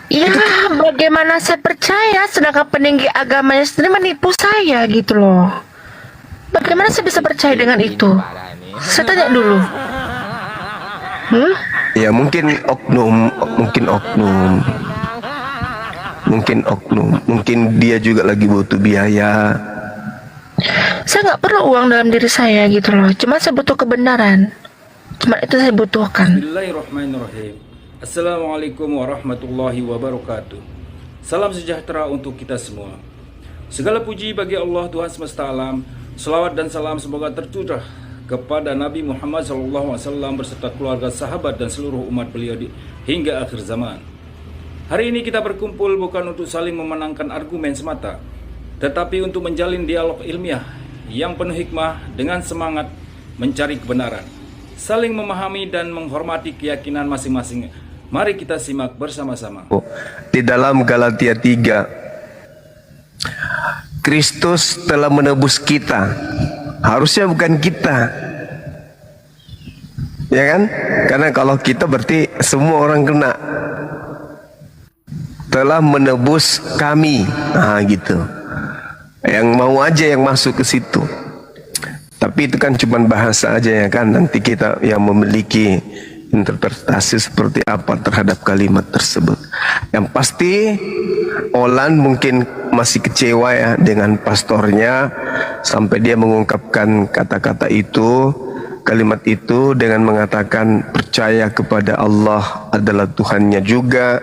Ya, Itu bagaimana saya percaya sedangkan peninggi agamanya sendiri menipu saya gitu loh. Bagaimana saya bisa percaya dengan itu? Saya tanya dulu. ya mungkin oknum, mungkin dia juga lagi butuh biaya. Saya nggak perlu uang dalam diri saya gitu loh. Cuma saya butuh kebenaran. Cuma itu saya butuhkan. Bismillahirrahmanirrahim. Assalamualaikum warahmatullahi wabarakatuh. Salam sejahtera untuk kita semua. Segala puji bagi Allah Tuhan semesta alam. Selawat dan salam semoga tercurah kepada Nabi Muhammad SAW berserta keluarga, sahabat dan seluruh umat beliau hingga akhir zaman. Hari ini kita berkumpul bukan untuk saling memenangkan argumen semata, tetapi untuk menjalin dialog ilmiah yang penuh hikmah dengan semangat mencari kebenaran, saling memahami dan menghormati keyakinan masing-masing. Mari kita simak bersama-sama. Di dalam Galatia 3, Kristus telah menebus kita. Harusnya bukan kita, ya kan? Karena kalau kita berarti semua orang kena. Telah menebus kami, gitu. Yang mau aja yang masuk ke situ. Tapi itu kan cuma bahasa aja ya kan. Nanti kita yang memiliki interpretasi seperti apa terhadap kalimat tersebut. Yang pasti Olan mungkin masih kecewa ya dengan pastornya sampai dia mengungkapkan kata-kata itu, kalimat itu dengan mengatakan percaya kepada Allah adalah Tuhannya juga,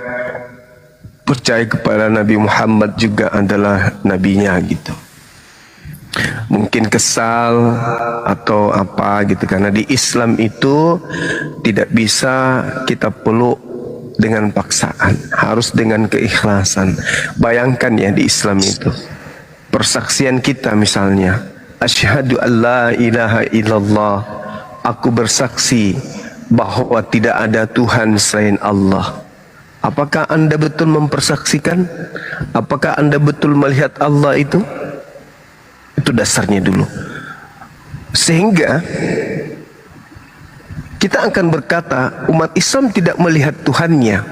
percaya kepada Nabi Muhammad juga adalah nabinya gitu. Mungkin kesal atau apa gitu, karena di Islam itu tidak bisa kita peluk dengan paksaan, harus dengan keikhlasan. Bayangkan ya di Islam itu persaksian kita misalnya, asyhadu alla ilaha illallah, aku bersaksi bahwa tidak ada Tuhan selain Allah. Apakah Anda betul mempersaksikan? Apakah Anda betul melihat Allah itu? Itu dasarnya dulu. Sehingga kita akan berkata umat Islam tidak melihat Tuhannya,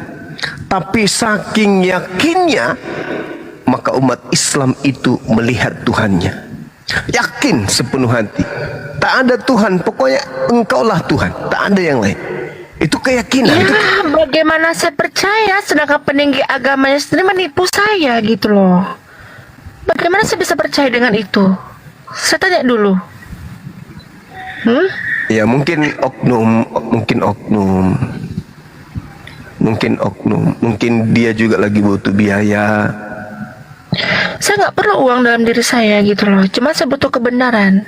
tapi saking yakinnya maka umat Islam itu melihat Tuhannya. Yakin sepenuh hati, tak ada Tuhan, pokoknya engkaulah Tuhan, tak ada yang lain. Itu keyakinan. Ya, bagaimana saya percaya sedangkan peninggi agamanya sendiri menipu saya gitu loh. Bagaimana saya bisa percaya dengan itu? Saya tanya dulu. Ya mungkin oknum, mungkin dia juga lagi butuh biaya. Saya nggak perlu uang dalam diri saya gitu loh. Cuma saya butuh kebenaran.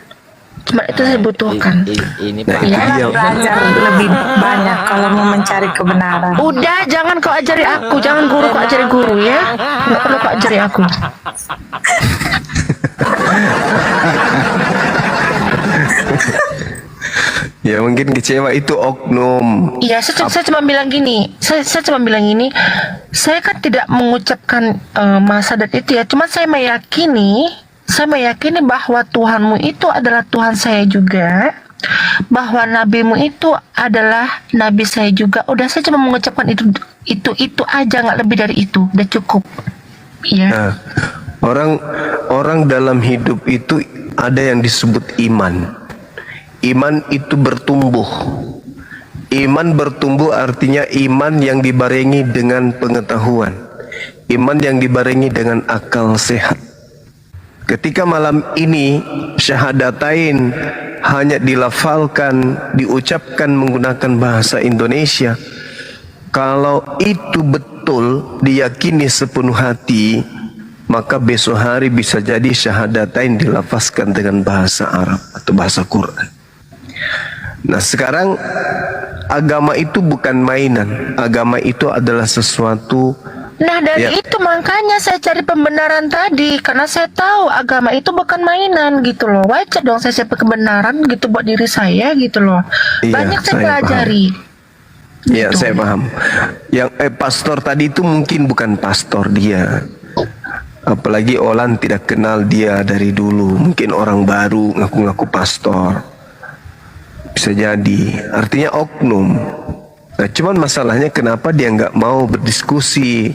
Cuma itu saya butuhkan. Ini Nah, Pak. itu dia. Belajar lebih banyak kalau mau mencari kebenaran. Udah, jangan kau ajari aku, jangan guru kau ajari guru ya. Nggak perlu kau ajari aku. Ya mungkin kecewa itu oknum. Iya, saya cuma bilang gini. Saya cuma bilang gini. Saya kan tidak mengucapkan masa dan itu ya. Cuma saya meyakini bahwa Tuhanmu itu adalah Tuhan saya juga. Bahwa nabimu itu adalah nabi saya juga. Udah, saya cuma mengucapkan itu aja, nggak lebih dari itu. Udah cukup. Iya. Nah, orang dalam hidup itu ada yang disebut iman. Iman itu bertumbuh. Iman bertumbuh artinya iman yang dibarengi dengan pengetahuan, iman yang dibarengi dengan akal sehat. Ketika malam ini syahadatain hanya dilafalkan, diucapkan menggunakan bahasa Indonesia, kalau itu betul diyakini sepenuh hati, maka besok hari bisa jadi syahadatain dilafazkan dengan bahasa Arab atau bahasa Quran. Nah sekarang agama itu bukan mainan, agama itu adalah sesuatu. Nah dari itu makanya saya cari pembenaran tadi, karena saya tahu agama itu bukan mainan gitu loh. Wajar dong saya cari kebenaran gitu buat diri saya gitu loh. Iya, Banyak saya saya pelajari. Ya Gitu. saya paham. Yang pastor tadi itu mungkin bukan pastor dia. Apalagi Olan tidak kenal dia dari dulu. Mungkin orang baru ngaku-ngaku pastor. Bisa jadi. Artinya oknum. Nah, cuman masalahnya kenapa dia nggak mau berdiskusi?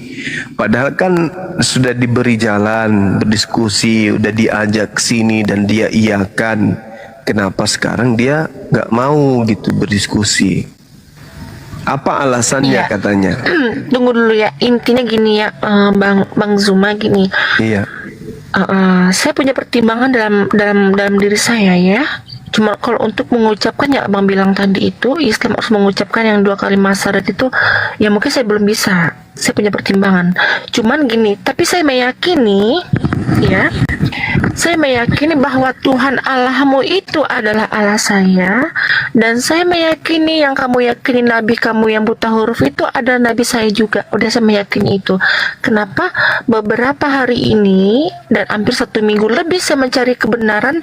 Padahal kan sudah diberi jalan berdiskusi, udah diajak ke sini dan dia iyakan. Kenapa sekarang dia nggak mau gitu berdiskusi? Apa alasannya Iya. katanya? Tunggu dulu ya, intinya gini ya, Bang Zuma, gini. Iya. Saya punya pertimbangan dalam diri saya ya. Cuma kalau untuk mengucapkan yang abang bilang tadi itu, Islam harus mengucapkan yang 2 kali syahadat itu, ya mungkin saya belum bisa. Saya punya pertimbangan. Cuman gini, tapi saya meyakini, ya, saya meyakini bahwa Tuhan Allahmu itu adalah Allah saya, dan saya meyakini yang kamu yakini Nabi kamu yang buta huruf itu adalah Nabi saya juga. Udah saya meyakini itu. Kenapa beberapa hari ini dan hampir 1 minggu lebih saya mencari kebenaran,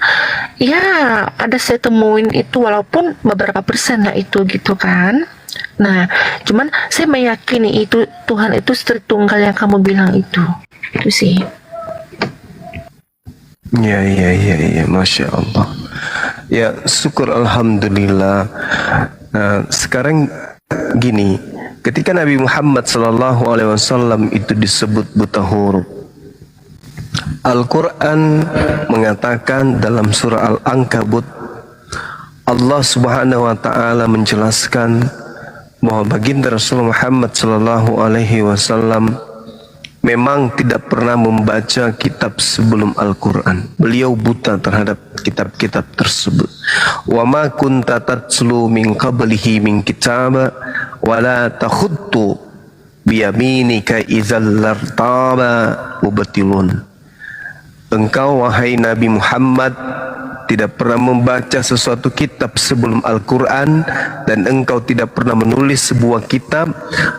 ya ada saya temuin itu walaupun beberapa persen lah itu gitu kan. Nah, cuman saya meyakini itu Tuhan itu Tritunggal yang kamu bilang itu sih. Ya, Masya Allah. Ya, syukur Alhamdulillah. Nah, sekarang gini, ketika Nabi Muhammad SAW itu disebut buta huruf, Al-Quran mengatakan dalam surah Al-Ankabut, Allah Subhanahu wa Ta'ala menjelaskan bahwa baginda Rasulullah Muhammad SAW memang tidak pernah membaca kitab sebelum Al-Quran. Beliau buta terhadap kitab-kitab tersebut. Wa ma kunta tatslu min qablihi min kitaba wa la takhuttu biyaminika idzal lartaba mubtilun. Engkau wahai Nabi Muhammad tidak pernah membaca sesuatu kitab sebelum Al-Quran, dan engkau tidak pernah menulis sebuah kitab,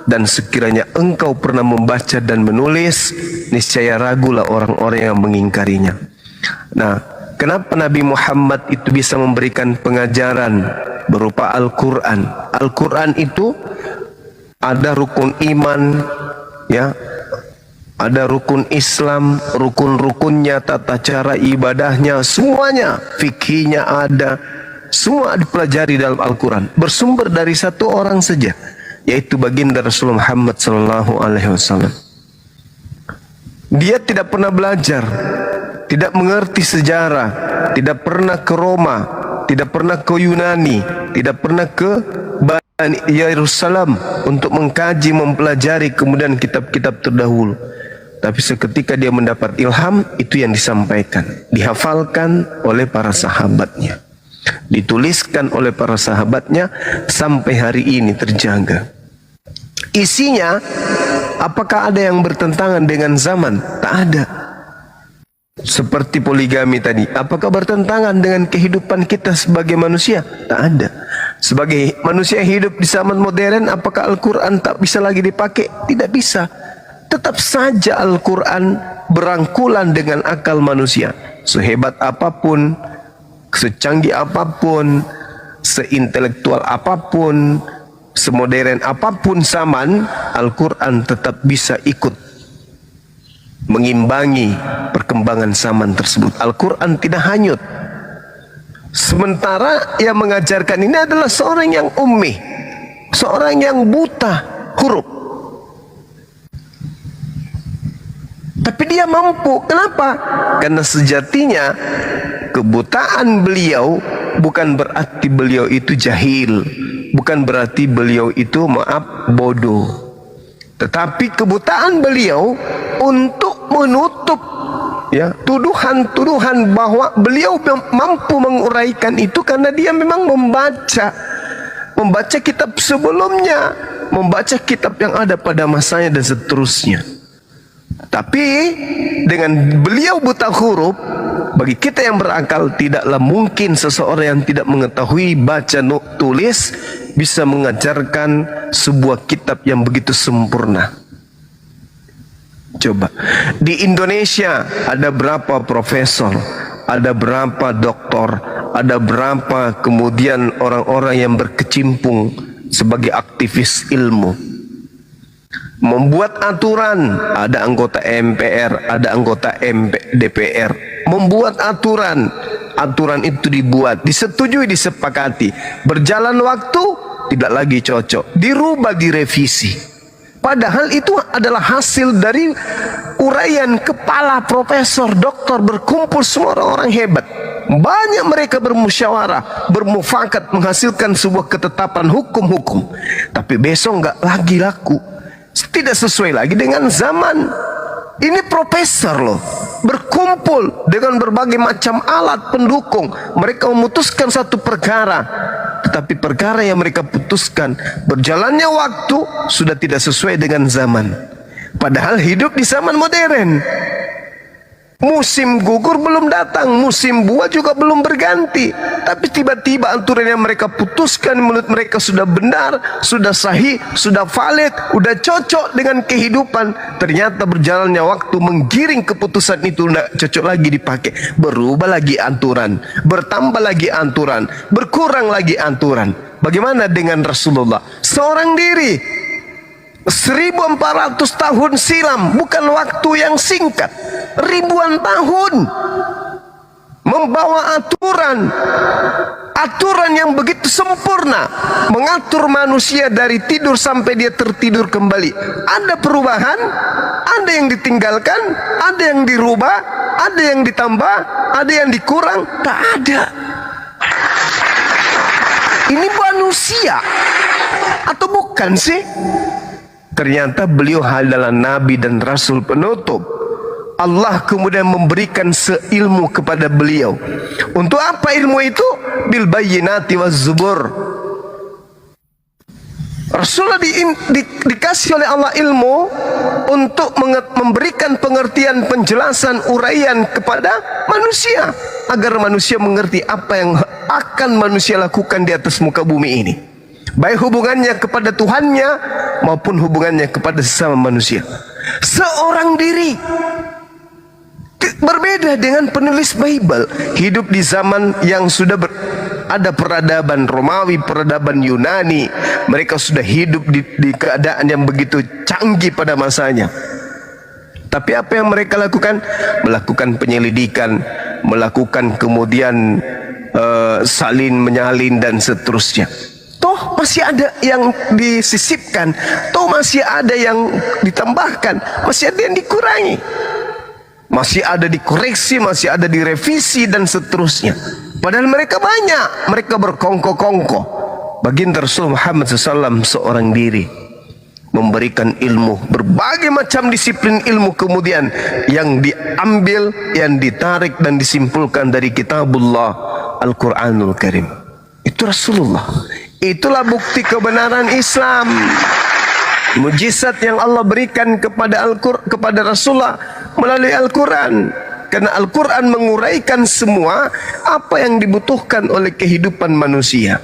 dan sekiranya engkau pernah membaca dan menulis, niscaya ragulah orang-orang yang mengingkarinya. Nah, kenapa Nabi Muhammad itu bisa memberikan pengajaran berupa Al-Quran? Al-Quran itu ada rukun iman, ya, ada rukun Islam, rukun-rukunnya, tata cara ibadahnya, semuanya, fikihnya ada, semua dipelajari dalam Al-Quran. Bersumber dari satu orang saja, yaitu baginda Rasulullah Muhammad SAW. Dia tidak pernah belajar, tidak mengerti sejarah, tidak pernah ke Roma, tidak pernah ke Yunani, tidak pernah ke Yerusalem untuk mengkaji, mempelajari kemudian kitab-kitab terdahulu. Tapi seketika dia mendapat ilham, itu yang disampaikan, dihafalkan oleh para sahabatnya, dituliskan oleh para sahabatnya, sampai hari ini terjaga. Isinya, apakah ada yang bertentangan dengan zaman? Tak ada. Seperti poligami tadi, apakah bertentangan dengan kehidupan kita sebagai manusia? Tak ada. Sebagai manusia hidup di zaman modern, apakah Al-Quran tak bisa lagi dipakai? Tidak bisa. Tetap saja Al-Quran berangkulan dengan akal manusia. Sehebat apapun, secanggih apapun, seintelektual apapun, semodern apapun zaman, Al-Quran tetap bisa ikut mengimbangi perkembangan zaman tersebut. Al-Quran tidak hanyut. Sementara yang mengajarkan ini adalah seorang yang ummi, seorang yang buta huruf. Tapi dia mampu. Kenapa? Karena sejatinya kebutaan beliau bukan berarti beliau itu jahil, bukan berarti beliau itu bodoh. Tetapi kebutaan beliau untuk menutup, ya, tuduhan-tuduhan bahwa beliau mampu menguraikan itu karena dia memang membaca kitab sebelumnya, membaca kitab yang ada pada masanya dan seterusnya. Tapi dengan beliau buta huruf, bagi kita yang berakal tidaklah mungkin seseorang yang tidak mengetahui baca tulis bisa mengajarkan sebuah kitab yang begitu sempurna. Coba, di Indonesia ada berapa profesor, ada berapa doktor, ada berapa kemudian orang-orang yang berkecimpung sebagai aktivis ilmu, membuat aturan, ada anggota MPR, ada anggota DPR, membuat aturan, aturan itu dibuat, disetujui, disepakati, berjalan waktu, tidak lagi cocok, dirubah, direvisi. Padahal itu adalah hasil dari uraian kepala profesor, doktor, berkumpul semua orang-orang hebat. Banyak mereka bermusyawarah, bermufakat, menghasilkan sebuah ketetapan hukum-hukum. Tapi besok nggak lagi laku, tidak sesuai lagi dengan zaman. Ini profesor loh, berkumpul dengan berbagai macam alat pendukung. Mereka memutuskan satu perkara, tetapi perkara yang mereka putuskan, berjalannya waktu sudah tidak sesuai dengan zaman. Padahal hidup di zaman modern. Musim gugur belum datang, musim buah juga belum berganti. Tapi tiba-tiba aturan yang mereka putuskan menurut mereka sudah benar, sudah sahih, sudah valid, sudah cocok dengan kehidupan. Ternyata berjalannya waktu menggiring keputusan itu tidak cocok lagi dipakai. Berubah lagi aturan, bertambah lagi aturan, berkurang lagi aturan. Bagaimana dengan Rasulullah? Seorang diri 1400 tahun silam, bukan waktu yang singkat, ribuan tahun, membawa aturan yang begitu sempurna, mengatur manusia dari tidur sampai dia tertidur kembali. Ada perubahan, ada yang ditinggalkan, ada yang dirubah, ada yang ditambah, ada yang dikurang. Tak ada. Ini manusia atau bukan sih? Ternyata beliau adalah nabi dan rasul penutup. Allah kemudian memberikan seilmu kepada beliau. Untuk apa ilmu itu? Bil bayyinati waz zubur. Rasulullah dikasih oleh Allah ilmu untuk memberikan pengertian, penjelasan, uraian kepada manusia, agar manusia mengerti apa yang akan manusia lakukan di atas muka bumi ini, baik hubungannya kepada Tuhannya maupun hubungannya kepada sesama manusia. Seorang diri berbeda dengan penulis Bible, hidup di zaman yang sudah ada peradaban Romawi, peradaban Yunani. Mereka sudah hidup di keadaan yang begitu canggih pada masanya. Tapi apa yang mereka lakukan? Melakukan penyelidikan, melakukan kemudian salin menyalin dan seterusnya. Toh masih ada yang disisipkan, toh masih ada yang ditambahkan, masih ada yang dikurangi, masih ada dikoreksi, masih ada direvisi dan seterusnya. Padahal mereka banyak, mereka berkongko-kongko. Baginda Rasul Muhammad SAW seorang diri memberikan ilmu, berbagai macam disiplin ilmu kemudian yang diambil, yang ditarik dan disimpulkan dari kitabullah Al-Quranul Karim. Itu Rasulullah. Itulah bukti kebenaran Islam. Mujizat yang Allah berikan kepada Rasulullah melalui Al-Quran. Karena Al-Quran menguraikan semua apa yang dibutuhkan oleh kehidupan manusia.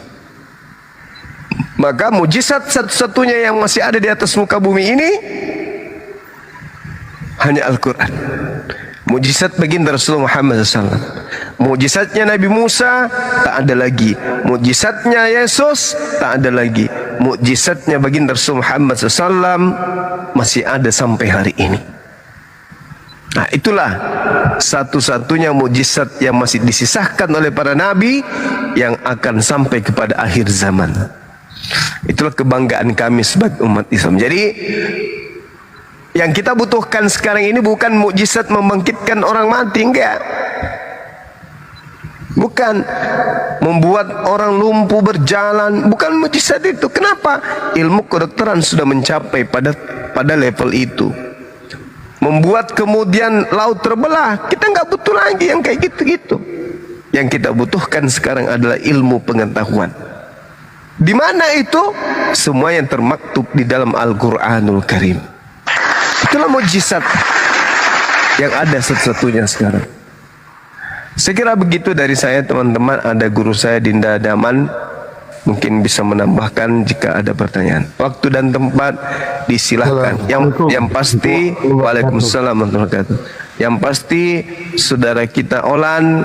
Maka mujizat satu-satunya yang masih ada di atas muka bumi ini hanya Al-Quran. Mujizat baginda Rasulullah Muhammad SAW. Mujizatnya Nabi Musa tak ada lagi. Mujizatnya Yesus tak ada lagi. Mujizatnya baginda Rasulullah Muhammad SAW masih ada sampai hari ini. Nah, itulah satu-satunya mujizat yang masih disisahkan oleh para nabi yang akan sampai kepada akhir zaman. Itulah kebanggaan kami sebagai umat Islam. Jadi yang kita butuhkan sekarang ini bukan mukjizat membangkitkan orang mati, enggak. Bukan membuat orang lumpuh berjalan, bukan mukjizat itu. Kenapa? Ilmu kedokteran sudah mencapai pada level itu. Membuat kemudian laut terbelah, kita nggak butuh lagi yang kayak gitu-gitu. Yang kita butuhkan sekarang adalah ilmu pengetahuan. Di mana itu? Semua yang termaktub di dalam Al-Quranul Karim. Itulah mujizat yang ada satu-satunya sekarang. Saya kira begitu dari saya, teman-teman. Ada guru saya Dinda Daman, mungkin bisa menambahkan jika ada pertanyaan. Waktu dan tempat disilahkan. Yang pasti, waalaikumsalam warahmatullahi wabarakatuh. Yang pasti saudara kita Olan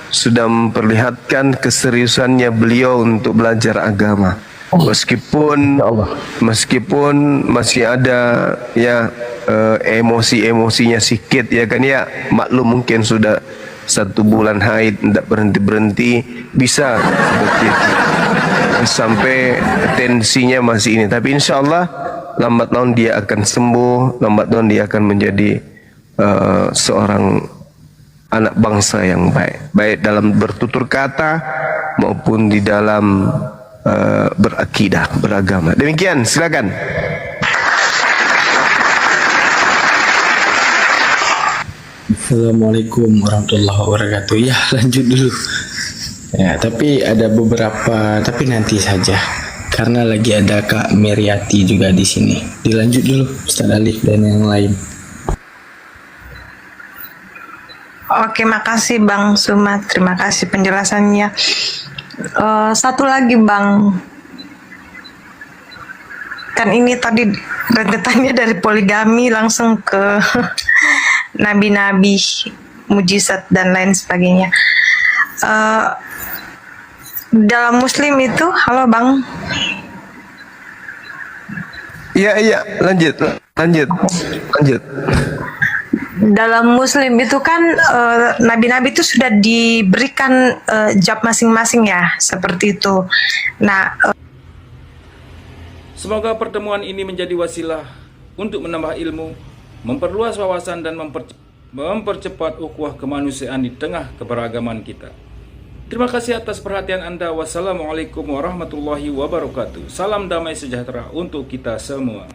sudah memperlihatkan keseriusannya beliau untuk belajar agama. Meskipun masih ada ya emosi-emosinya sedikit ya kan ya, maklum mungkin sudah 1 bulan haid tidak berhenti-berhenti, bisa seperti itu. sampai tensinya masih ini. Tapi insya Allah lambat laun dia akan sembuh, lambat laun dia akan menjadi seorang anak bangsa yang baik, baik dalam bertutur kata maupun di dalam berakidah, beragama. Demikian, silakan. Assalamualaikum warahmatullahi wabarakatuh. Ya, lanjut dulu. Ya, tapi ada beberapa, tapi nanti saja. Karena lagi ada Kak Meriati juga di sini. Dilanjut dulu, Ustaz Alif dan yang lain. Oke, makasih Bang Sumat. Terima kasih penjelasannya. Satu lagi Bang. Kan ini tadi rentetannya dari poligami langsung ke nabi-nabi, mujizat dan lain sebagainya. Dalam Muslim itu, halo Bang. Iya, lanjut. Dalam Muslim itu kan nabi-nabi itu sudah diberikan job masing-masing ya, seperti itu. Nah, Semoga pertemuan ini menjadi wasilah untuk menambah ilmu, memperluas wawasan dan mempercepat ukhuwah kemanusiaan di tengah keberagaman kita. Terima kasih atas perhatian Anda. Wassalamualaikum warahmatullahi wabarakatuh. Salam damai sejahtera untuk kita semua.